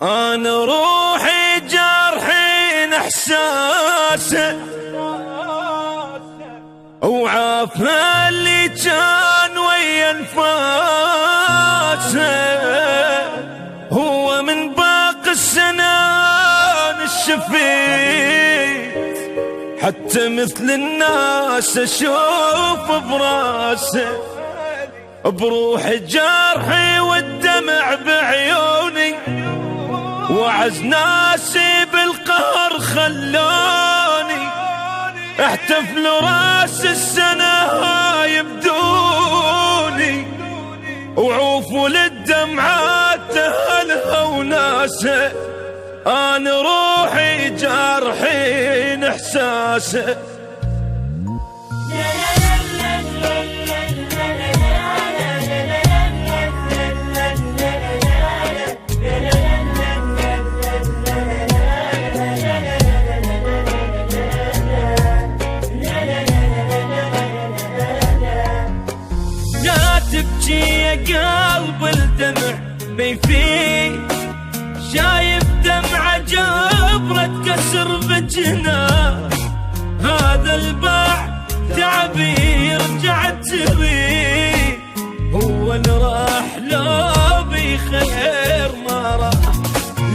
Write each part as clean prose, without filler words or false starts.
أنا روحي جرحين إحساسه وعافى اللي كان ويا انفاسه، هو من باقي السنان الشفيت، حتى مثل الناس أشوف براسه. بروحي جرحي والدمع بعيوني، وعز ناسي بالقهر خلوني احتفلوا راس السنة يبدوني، وعوفوا للدمعات أهلها وناسه. أنا روحي جرحين إحساسه. تبكي يا قلب الدمع ما يفيد، شايف دمعة جبرة كسر بجناه، هذا الباع تعبي رجعت تريد، هو اللي راح لو بخير ما راح.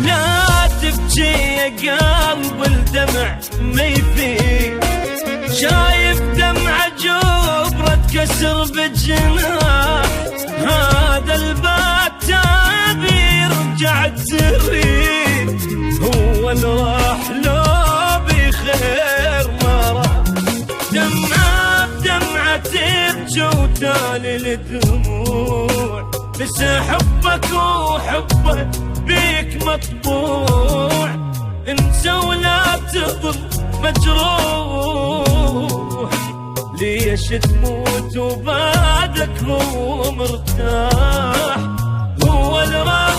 لا تبكي يا قلب الدمع ما يفيد، شايف دمعة جبرة كسر بجناه، هذا البات تابي رجعت تريد، هو اللي راح لو بخير ما راح. دمعة بدمعة تبكي وتالي الدموع، بس حبك وحبه بيك مطبوع، انسى ولا تظل مجروح، ليش تموت وبعدك هو مرتاح، هو اللي راح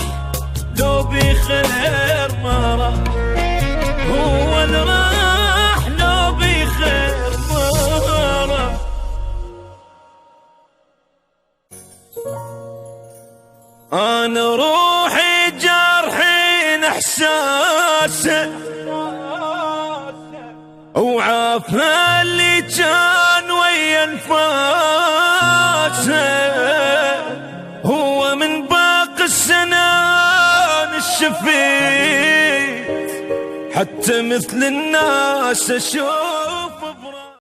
لو بخير ما راح، هو اللي راح لو بخير ما راح. أنا روحي جرحين إحساسه وعافى اللي كان ويا انفاسه، هو من باقي السنان الشفيت، حتى مثل الناس أشوف